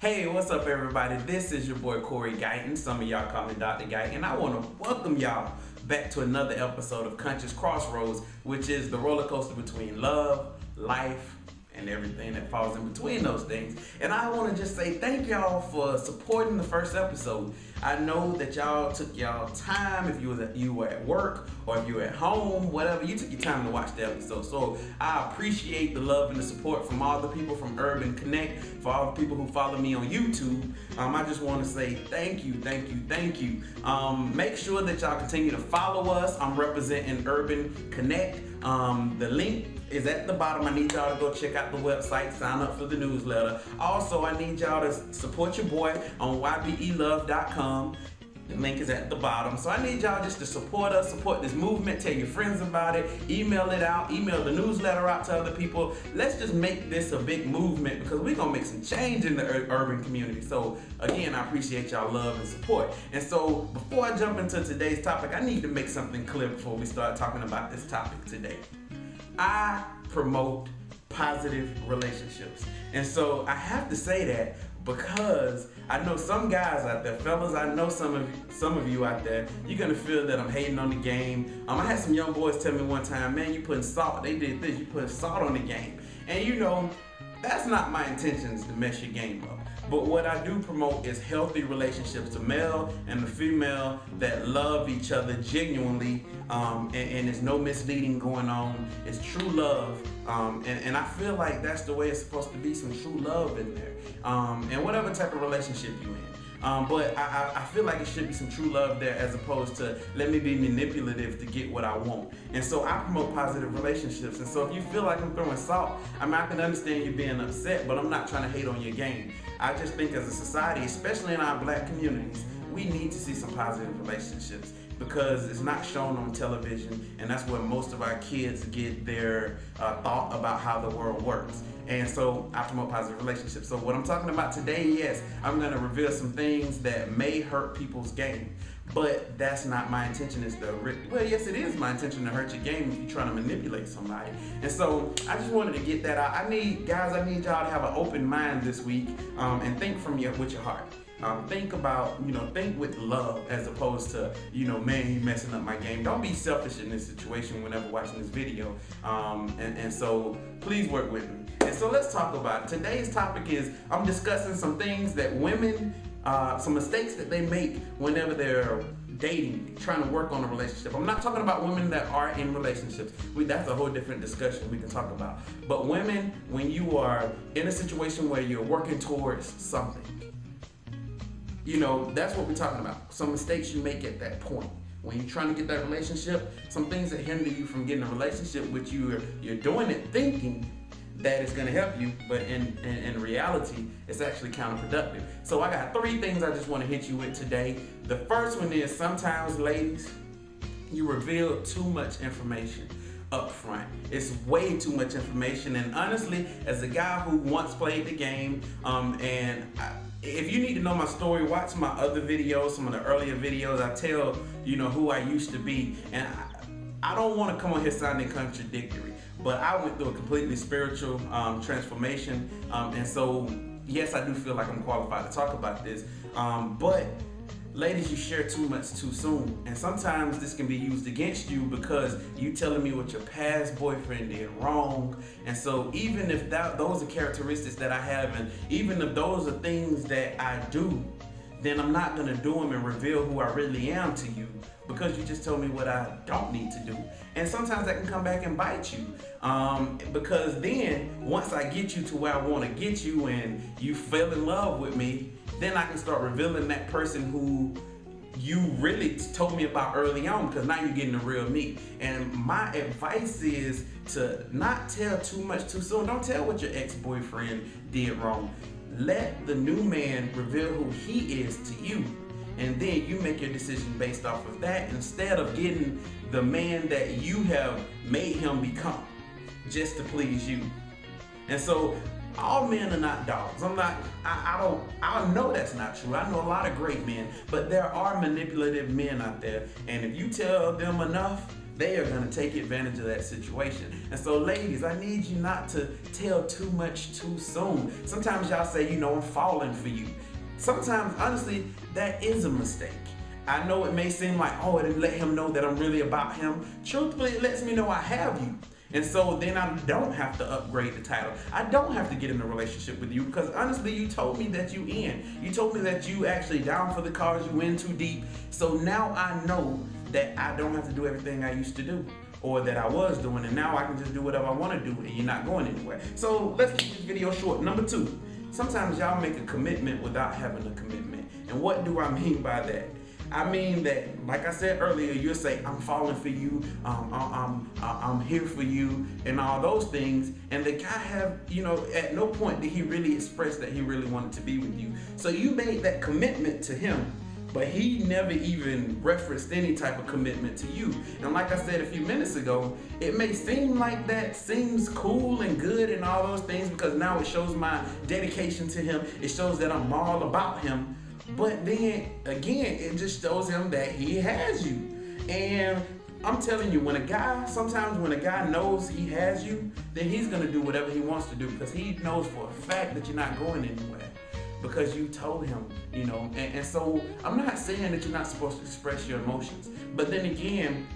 Hey, what's up everybody? This is your boy Corey Guyton. Some of y'all call me Dr. Guyton. And I want to welcome y'all back to another episode of Conscious Crossroads, which is the roller coaster between love, life, and everything that falls in between those things. And I want to just say thank y'all for supporting the first episode. I know that y'all took y'all time, if you were at work or if you were at home, whatever, you took your time to watch the episode. So I appreciate the love and the support from all the people from Urban Connect, for all the people who follow me on YouTube. I just want to say thank you. Make sure that y'all continue to follow us. I'm representing Urban Connect. The link is at the bottom. I need y'all to go check out the website, sign up for the newsletter. Also, I need y'all to support your boy on ybelove.com. The link is at the bottom. So I need y'all just to support us, support this movement, tell your friends about it, email it out, email the newsletter out to other people. Let's just make this a big movement because we're gonna make some change in the urban community. So again, I appreciate y'all love and support. And so before I jump into today's topic, I need to make something clear before we start talking about this topic today. I promote positive relationships. And so I have to say that because I know some guys out there, fellas, I know some of you out there, you're gonna feel that I'm hating on the game. I had some young boys tell me one time, man, you putting salt, they did this, you putting salt on the game. And you know, that's not my intentions to mess your game up. But what I do promote is healthy relationships, the male and the female that love each other genuinely, and there's no misleading going on. It's true love, and I feel like that's the way it's supposed to be, some true love in there, and whatever type of relationship you're in. But I feel like it should be some true love there as opposed to let me be manipulative to get what I want. And so I promote positive relationships. And so if you feel like I'm throwing salt, I mean, I can understand you being upset, but I'm not trying to hate on your game. I just think as a society, especially in our black communities, we need to see some positive relationships because it's not shown on television, and that's where most of our kids get their thought about how the world works. And so I promote positive relationships. So what I'm talking about today, yes, I'm gonna reveal some things that may hurt people's game, but that's not my intention. Well, yes, it is my intention to hurt your game if you're trying to manipulate somebody. And so I just wanted to get that out. I need y'all to have an open mind this week and think with your heart. Think about, think with love as opposed to, man, you messing up my game. Don't be selfish in this situation whenever watching this video. And so please work with me. And so let's talk about it. Today's topic is I'm discussing some things that women, some mistakes that they make whenever they're dating, trying to work on a relationship. I'm not talking about women that are in relationships. That's a whole different discussion we can talk about. But women, when you are in a situation where you're working towards something, that's what we're talking about. Some mistakes you make at that point. When you're trying to get that relationship, some things that hinder you from getting a relationship, which you're doing it thinking that it's gonna help you, but in reality, it's actually counterproductive. So I got 3 things I just wanna hit you with today. The first one is sometimes, ladies, you reveal too much information up front. It's way too much information, and honestly, as a guy who once played the game, if you need to know my story, watch my other videos, some of the earlier videos. I tell, who I used to be. And I don't want to come on here sounding contradictory, but I went through a completely spiritual transformation. And so, yes, I do feel like I'm qualified to talk about this. But ladies, you share too much too soon. And sometimes this can be used against you because you telling me what your past boyfriend did wrong. And so even if those are characteristics that I have, and even if those are things that I do, then I'm not gonna do them and reveal who I really am to you because you just told me what I don't need to do. And sometimes that can come back and bite you. Because then once I get you to where I wanna get you and you fell in love with me, then I can start revealing that person who you really told me about early on, because now you're getting the real me. And my advice is to not tell too much too soon. Don't tell what your ex-boyfriend did wrong. Let the new man reveal who he is to you, and then you make your decision based off of that instead of getting the man that you have made him become just to please you. And so all men are not dogs. I know that's not true. I know a lot of great men, but there are manipulative men out there. And if you tell them enough, they are going to take advantage of that situation. And so ladies, I need you not to tell too much too soon. Sometimes y'all say, I'm falling for you. Sometimes, honestly, that is a mistake. I know it may seem like, it didn't let him know that I'm really about him. Truthfully, it lets me know I have you. And so then I don't have to upgrade the title. I don't have to get in a relationship with you because honestly, you told me that you in. You told me that you actually down for the cause, you in too deep. So now I know that I don't have to do everything I used to do or that I was doing, and now I can just do whatever I want to do and you're not going anywhere. So let's keep this video short. Number 2, sometimes y'all make a commitment without having a commitment. And what do I mean by that? I mean that, like I said earlier, you'll say, I'm falling for you, I'm here for you, and all those things. And the guy at no point did he really express that he really wanted to be with you. So you made that commitment to him, but he never even referenced any type of commitment to you. And like I said a few minutes ago, it may seem like that seems cool and good and all those things because now it shows my dedication to him. It shows that I'm all about him. But then again, it just shows him that he has you. And I'm telling you, sometimes when a guy knows he has you, then he's gonna do whatever he wants to do because he knows for a fact that you're not going anywhere because you told him, and so I'm not saying that you're not supposed to express your emotions, but then again,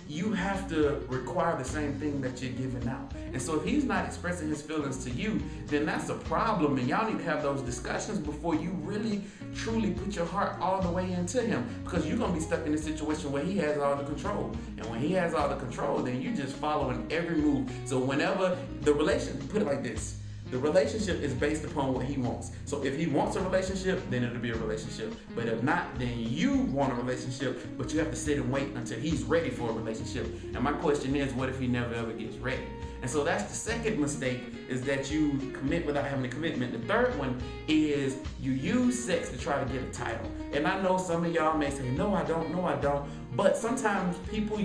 you have to require the same thing that you're giving out. And so if he's not expressing his feelings to you, then that's a problem. And y'all need to have those discussions before you really, truly put your heart all the way into him. Because you're going to be stuck in a situation where he has all the control. And when he has all the control, then you're just following every move. So whenever put it like this, the relationship is based upon what he wants. So if he wants a relationship, then it'll be a relationship. But if not, then you want a relationship, but you have to sit and wait until he's ready for a relationship. And my question is, what if he never ever gets ready? And so that's the second mistake, is that you commit without having a commitment. The third one is you use sex to try to get a title. And I know some of y'all may say, no, I don't. But sometimes people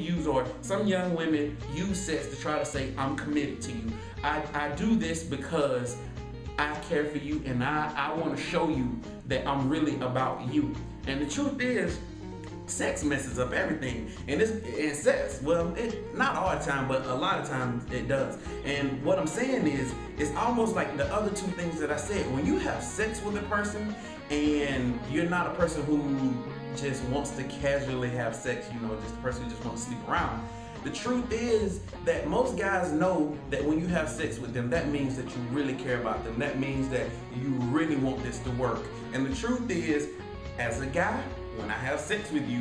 some young women use sex to try to say, I'm committed to you. I do this because I care for you and I want to show you that I'm really about you. And the truth is, sex messes up everything. And sex, not all the time, but a lot of times it does. And what I'm saying is, it's almost like the other two things that I said. When you have sex with a person and you're not a person who just wants to casually have sex, just a person who just wants to sleep around. The truth is that most guys know that when you have sex with them, that means that you really care about them. That means that you really want this to work. And the truth is, as a guy, when I have sex with you,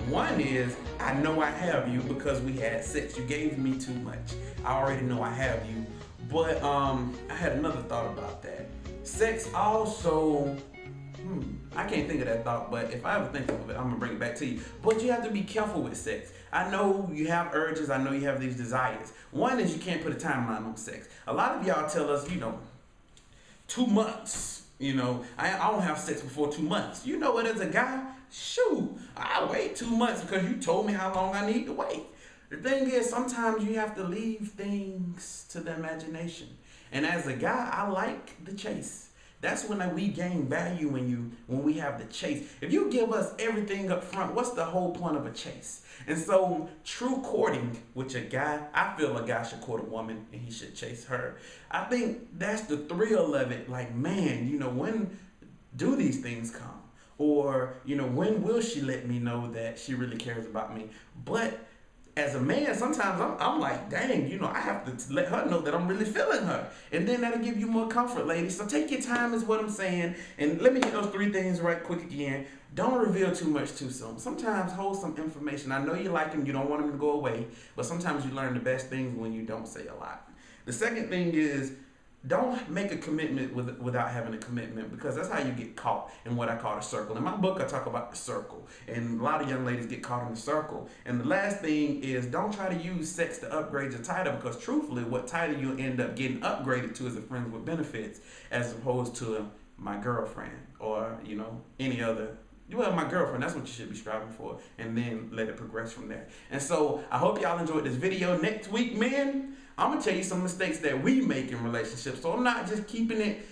one is, I know I have you because we had sex. You gave me too much. I already know I have you. But I had another thought about that. Sex also, I can't think of that thought, but if I ever think of it, I'm gonna bring it back to you. But you have to be careful with sex. I know you have urges, I know you have these desires. One is you can't put a timeline on sex. A lot of y'all tell us, 2 months. I don't have sex before 2 months. You know what, as a guy, shoot, I wait 2 months because you told me how long I need to wait. The thing is, sometimes you have to leave things to the imagination. And as a guy, I like the chase. That's when we gain value when we have the chase. If you give us everything up front, what's the whole point of a chase? And so true courting, which I feel a guy should court a woman and he should chase her. I think that's the thrill of it. Like, man, when do these things come? Or, when will she let me know that she really cares about me? But as a man, sometimes I'm like, dang, I have to let her know that I'm really feeling her. And then that'll give you more comfort, ladies. So take your time is what I'm saying. And let me hit those 3 things right quick again. Don't reveal too much too soon. Sometimes hold some information. I know you like them, you don't want them to go away, but sometimes you learn the best things when you don't say a lot. The second thing is, don't make a commitment without having a commitment, because that's how you get caught in what I call the circle. In my book, I talk about the circle, and a lot of young ladies get caught in the circle. And the last thing is, don't try to use sex to upgrade your title, because truthfully, what title you end up getting upgraded to is a friends with benefits, as opposed to my girlfriend or, any other. My girlfriend, that's what you should be striving for, and then let it progress from there. And so I hope y'all enjoyed this video. Next week, men, I'm going to tell you some mistakes that we make in relationships. So I'm not just keeping it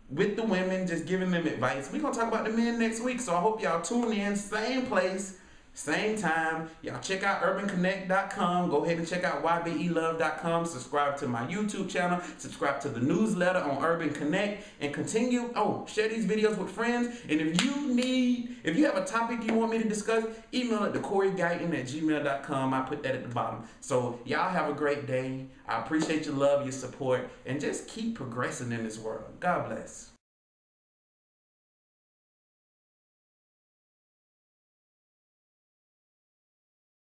with the women, just giving them advice. We're going to talk about the men next week. So I hope y'all tune in, same place, Same time, y'all check out urbanconnect.com. Go ahead and check out ybelove.com. Subscribe to my YouTube channel. Subscribe to the newsletter on Urban Connect. And continue, share these videos with friends. And if you have a topic you want me to discuss, email it to corey.guyton@gmail.com. I put that at the bottom. So y'all have a great day. I appreciate your love, your support, and just keep progressing in this world. God bless.